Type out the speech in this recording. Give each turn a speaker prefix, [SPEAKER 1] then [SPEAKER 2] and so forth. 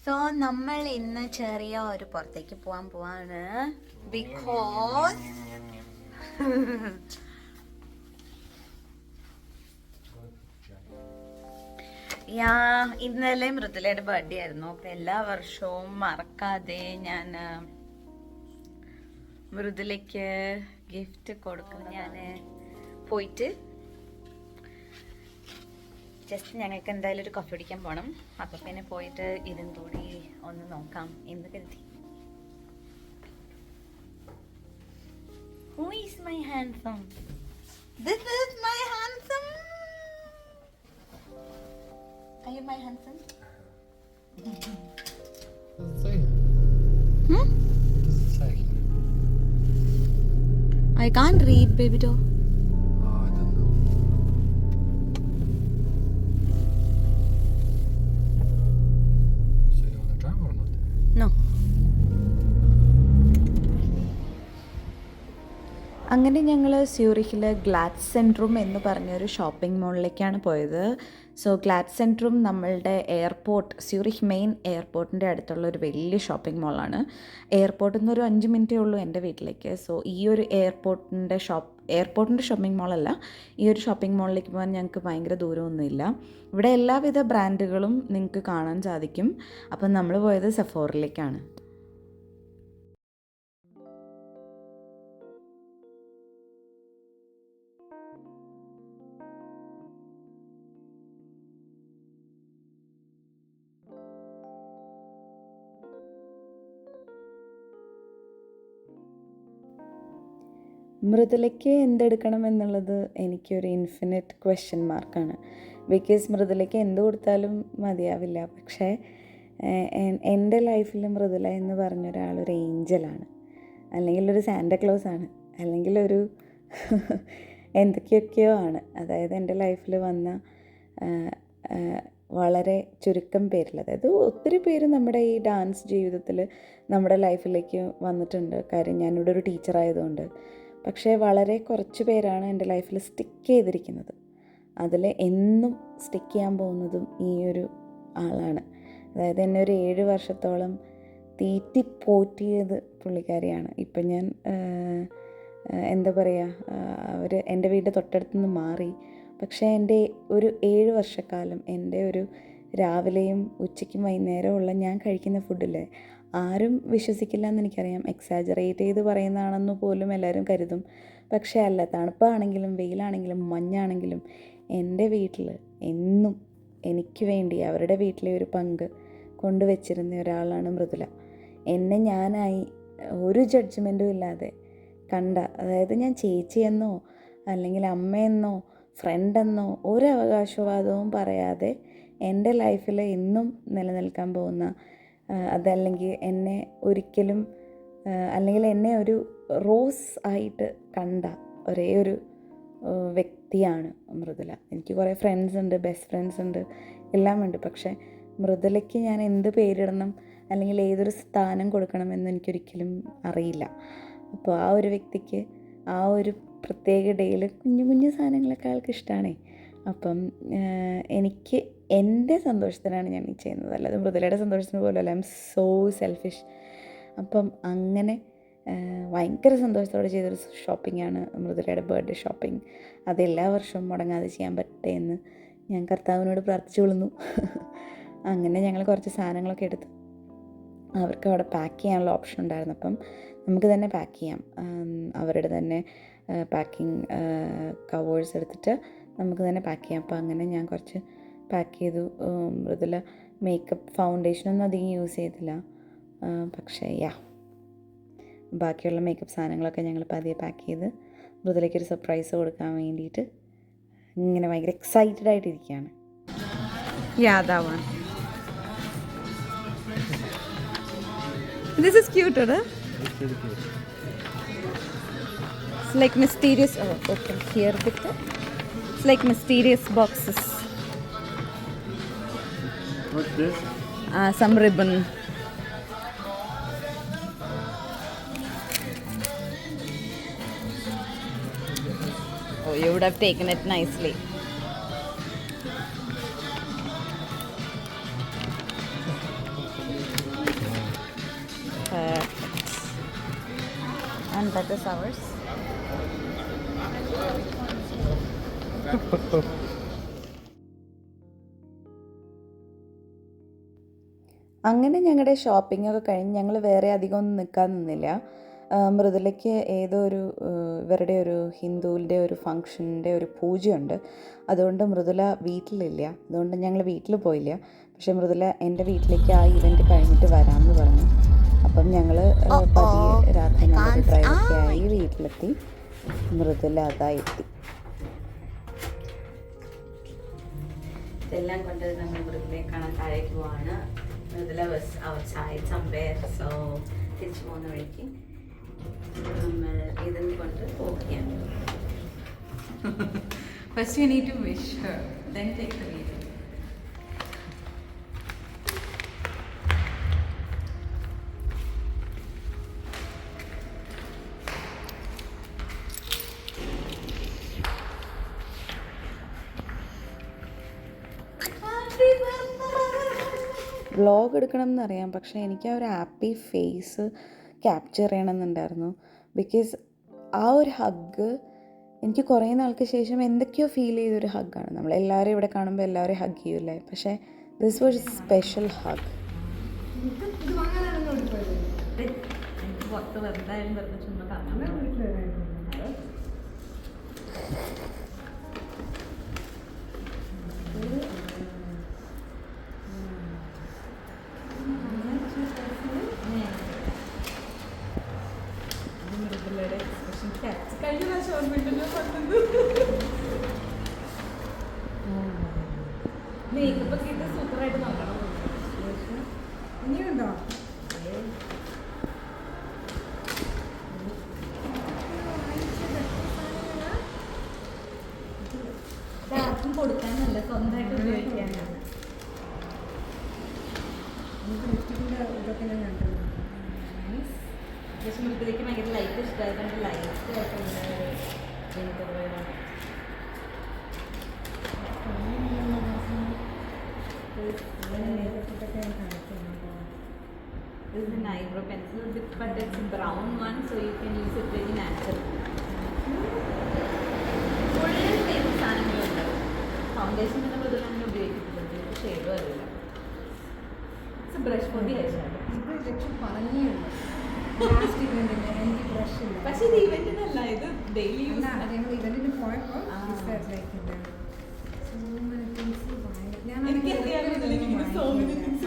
[SPEAKER 1] So നമ്മൾ ഇന്ന് ചെറിയ ഒരു പുറത്തേക്ക് പോവാണ് ബിക്കോസ് ഇന്നലെ മൃദുലയുടെ ബർത്ത്ഡേ ആയിരുന്നു. അപ്പൊ എല്ലാ വർഷവും മറക്കാതെ ഞാൻ മൃദുലയ്ക്ക് ഗിഫ്റ്റ് കൊടുക്കും. ഞാൻ പോയിട്ട് ജസ്റ്റ് ഞങ്ങൾക്ക് എന്തായാലും ഒരു കോഫി കുടിക്കാൻ പോകണം. അപ്പം പിന്നെ പോയിട്ട് ഇതും കൂടി ഒന്ന് നോക്കാം എന്ന് കരുതി. Who is my handsome? This is my handsome. Are you my handsome? I can't read, baby doll. No. അങ്ങനെ ഞങ്ങൾ സ്യൂറിഹിൽ ഗ്ലാഡ് സെൻട്രും എന്ന് പറഞ്ഞൊരു ഷോപ്പിംഗ് മോളിലേക്കാണ് പോയത്. സോ ഗ്ലാഡ് സെൻട്രും നമ്മളുടെ എയർപോർട്ട്, സ്യൂറിഹ് മെയിൻ എയർപോർട്ടിൻ്റെ അടുത്തുള്ള ഒരു വലിയ ഷോപ്പിംഗ് മോളാണ്. എയർപോർട്ടിൽ നിന്ന് ഒരു 5 മിനിറ്റേ ഉള്ളൂ എൻ്റെ വീട്ടിലേക്ക്. സോ ഈ ഒരു എയർപോർട്ടിൻ്റെ ഷോപ്പിംഗ് മോളല്ല, ഈ ഒരു ഷോപ്പിംഗ് മോളിലേക്ക് പോകാൻ ഞങ്ങൾക്ക് ഭയങ്കര ദൂരമൊന്നുമില്ല. ഇവിടെ എല്ലാവിധ ബ്രാൻഡുകളും നിങ്ങൾക്ക് കാണാൻ സാധിക്കും. അപ്പം നമ്മൾ പോയത് സെഫോറിലേക്കാണ്. മൃദുലയ്ക്ക് എന്തെടുക്കണം എന്നുള്ളത് എനിക്കൊരു ഇൻഫിനിറ്റ് ക്വസ്റ്റ്യൻ മാർക്കാണ്. ബിക്കോസ് മൃദുലയ്ക്ക് എന്ത് കൊടുത്താലും മതിയാവില്ല. പക്ഷേ എൻ്റെ ലൈഫിൽ മൃദുല എന്ന് പറഞ്ഞൊരാളൊരു ഏഞ്ചലാണ്, അല്ലെങ്കിൽ ഒരു സാന്റാക്ലോസ് ആണ്, അല്ലെങ്കിൽ ഒരു എന്തൊക്കെയൊക്കെയോ ആണ്. അതായത് എൻ്റെ ലൈഫിൽ വന്ന വളരെ ചുരുക്കം പേരിൽ, അതായത് ഒത്തിരി പേര് നമ്മുടെ ഈ ഡാൻസ് ജീവിതത്തിൽ നമ്മുടെ ലൈഫിലേക്ക് വന്നിട്ടുണ്ട്. കാര്യം ഞാനിവിടെ ഒരു ടീച്ചറായതുകൊണ്ട്. പക്ഷേ വളരെ കുറച്ച് പേരാണ് എൻ്റെ ലൈഫിൽ സ്റ്റിക്ക് ചെയ്തിരിക്കുന്നത്. അതിൽ എന്നും സ്റ്റിക്ക് ചെയ്യാൻ പോകുന്നതും ഈ ഒരു ആളാണ്. അതായത് എന്നെ ഒരു 7 വർഷത്തോളം പോറ്റിയത് പുള്ളിക്കാരിയാണ്. ഇപ്പം ഞാൻ എന്താ പറയുക, അവർ എൻ്റെ വീടിൻ്റെ തൊട്ടടുത്തുനിന്ന് മാറി. പക്ഷേ എൻ്റെ ഒരു 7 വർഷക്കാലം എൻ്റെ ഒരു രാവിലെയും ഉച്ചയ്ക്കും വൈകുന്നേരമുള്ള ഞാൻ കഴിക്കുന്ന ഫുഡില്ലേ, ആരും വിശ്വസിക്കില്ല എന്ന് എനിക്കറിയാം. എക്സാജറേറ്റ് ചെയ്ത് പറയുന്നതാണെന്ന് പോലും എല്ലാവരും കരുതും. പക്ഷേ അല്ല, തണുപ്പാണെങ്കിലും വെയിലാണെങ്കിലും മഞ്ഞാണെങ്കിലും എൻ്റെ വീട്ടിൽ എന്നും എനിക്ക് വേണ്ടി അവരുടെ വീട്ടിലെ ഒരു പങ്ക് കൊണ്ടുവച്ചിരുന്ന ഒരാളാണ് മൃദുല. എന്നെ ഞാനായി ഒരു ജഡ്ജ്മെൻറ്റും ഇല്ലാതെ കണ്ട, അതായത് ഞാൻ ചേച്ചിയെന്നോ അല്ലെങ്കിൽ അമ്മയെന്നോ ഫ്രണ്ടെന്നോ ഒരു അവകാശവാദവും പറയാതെ എൻ്റെ ലൈഫിൽ എന്നും നിലനിൽക്കാൻ പോകുന്ന, അതല്ലെങ്കിൽ എന്നെ ഒരിക്കലും, അല്ലെങ്കിൽ എന്നെ ഒരു റോസ് ആയിട്ട് കണ്ട ഒരേ ഒരു വ്യക്തിയാണ് മൃദുല. എനിക്ക് കുറേ ഫ്രണ്ട്സ് ഉണ്ട്, ബെസ്റ്റ് ഫ്രണ്ട്സ് ഉണ്ട്, എല്ലാം ഉണ്ട്. പക്ഷേ മൃദുലയ്ക്ക് ഞാൻ എന്ത് പേരിടണം അല്ലെങ്കിൽ ഏതൊരു സ്ഥാനം കൊടുക്കണമെന്ന് എനിക്കൊരിക്കലും അറിയില്ല. അപ്പോൾ ആ ഒരു വ്യക്തിക്ക് ആ ഒരു പ്രത്യേക ഡേയിൽ കുഞ്ഞു കുഞ്ഞു സാധനങ്ങളൊക്കെ ആൾക്ക് ഇഷ്ടമാണേ. അപ്പം എനിക്ക് എൻ്റെ സന്തോഷത്തിനാണ് ഞാൻ ഈ ചെയ്യുന്നത്, അല്ലാതെ മൃദുലയുടെ സന്തോഷത്തിന് പോലും അല്ല. I M so selfish. അപ്പം അങ്ങനെ ഭയങ്കര സന്തോഷത്തോടെ ചെയ്തൊരു ഷോപ്പിംഗാണ് മൃദുലയുടെ ബർത്ത്ഡേ ഷോപ്പിംഗ്. അത് എല്ലാ വർഷവും മുടങ്ങാതെ ചെയ്യാൻ പറ്റട്ടെ എന്ന് ഞാൻ കർത്താവിനോട് പ്രാർത്ഥിച്ചു കൊള്ളുന്നു. അങ്ങനെ ഞങ്ങൾ കുറച്ച് സാധനങ്ങളൊക്കെ എടുത്തു. അവർക്ക് അവിടെ പാക്ക് ചെയ്യാനുള്ള ഓപ്ഷൻ ഉണ്ടായിരുന്നു. അപ്പം നമുക്ക് തന്നെ പാക്ക് ചെയ്യാം. അവരുടെ തന്നെ പാക്കിംഗ് കവേഴ്സ് എടുത്തിട്ട് നമുക്ക് തന്നെ പാക്ക് ചെയ്യാം. അപ്പോൾ അങ്ങനെ ഞാൻ കുറച്ച് പാക്ക് ചെയ്തു. മൃദുല മേക്കപ്പ് ഫൗണ്ടേഷനൊന്നും അധികം യൂസ് ചെയ്തില്ല. പക്ഷേ ബാക്കിയുള്ള മേക്കപ്പ് സാധനങ്ങളൊക്കെ ഞങ്ങൾ പതിയെ പാക്ക് ചെയ്ത് മൃദുലയ്ക്കൊരു സർപ്രൈസ് കൊടുക്കാൻ വേണ്ടിയിട്ട് ഇങ്ങനെ ഭയങ്കര excited ആയിട്ടിരിക്കുകയാണ്. യാദാവാണ്. This is cute, right? It's really cute. It's like mysterious. Oh, okay. Here, picture. It's like mysterious boxes.
[SPEAKER 2] What's this?
[SPEAKER 1] Some ribbon. Oh, you would have taken it nicely. And that is ours. അങ്ങനെ ഞങ്ങളുടെ shopping ഒക്കെ കഴിഞ്ഞ് ഞങ്ങൾ വേറെ അധികം ഒന്നും നിൽക്കാൻ നിന്നില്ല. മൃദുലയ്ക്ക് ഏതോ ഒരു ഇവരുടെ ഒരു ഹിന്ദുവിൻ്റെ ഒരു ഫങ്ഷൻ്റെ ഒരു പൂജയുണ്ട്. അതുകൊണ്ട് മൃദുല വീട്ടിലില്ല. അതുകൊണ്ട് ഞങ്ങൾ വീട്ടിൽ പോയില്ല. പക്ഷേ മൃദുല എൻ്റെ വീട്ടിലേക്ക് ആ ഇവൻറ്റ് കഴിഞ്ഞിട്ട് വരാമെന്ന് പറഞ്ഞു. അപ്പം ഞങ്ങൾ പതിയെ രാത്രി ഞങ്ങൾ ഡ്രൈവൊക്കെ ആയി വീട്ടിലെത്തി. മൃദുല അതാ എത്തി. ഇതെല്ലാം കൊണ്ട് നമ്മൾ മൃദുലയെ കാണാൻ താഴേക്ക് പോവാണ്. Mridula was outside somewhere, so തിരിച്ചു പോകുന്ന വഴിക്ക് നമ്മൾ ഇതും കൊണ്ട് പോവുകയാണ്. First you need to wish her, then take the video. Vlog എടുക്കണം എന്നറിയാം, പക്ഷേ എനിക്ക് ആ ഒരു ഹാപ്പി ഫേസ് ക്യാപ്ചർ ചെയ്യണമെന്നുണ്ടായിരുന്നു. ബിക്കോസ് ആ ഒരു ഹഗ് എനിക്ക് കുറേ നാൾക്ക് ശേഷം എന്തൊക്കെയോ ഫീൽ ചെയ്തൊരു ഹഗ്ഗാണ്. നമ്മളെല്ലാവരും ഇവിടെ കാണുമ്പോൾ എല്ലാവരെയും ഹഗ് ചെയ്യൂലേ, പക്ഷേ this was a special hug. മേക്കപ്പൊക്കെ ഇട്ട് സൂപ്പറായിട്ട് നോക്കണം. ഇനിയുണ്ടോ? ആർക്കും കൊടുക്കാനല്ല, സ്വന്തമായിട്ട് ഉപയോഗിക്കാനാണ്. മൃദുലയ്ക്ക് ഭയങ്കര ലൈറ്റ് ഇഷ്ടമായതുകൊണ്ട് ലൈറ്റ് ഒക്കെ This is an eyebrow pencil, but it's a brown one, so you can use it very natural. Full same സാധനങ്ങളുണ്ട്. ഫൗണ്ടേഷൻ തന്നെ മൃദുലങ്ങനെ ഉപയോഗിക്കുന്നുണ്ട്, ഷെയ്ഡും അറിയില്ല. It's brush for the hair shadow. പക്ഷേ ഇത് ഇവന്റിനല്ല, ഇത് ഡെയിലി യൂസ്. ഇവന്റിന് പോയപ്പോൾ എനിക്കറിയാം സോ മെനി തിങ്സ്.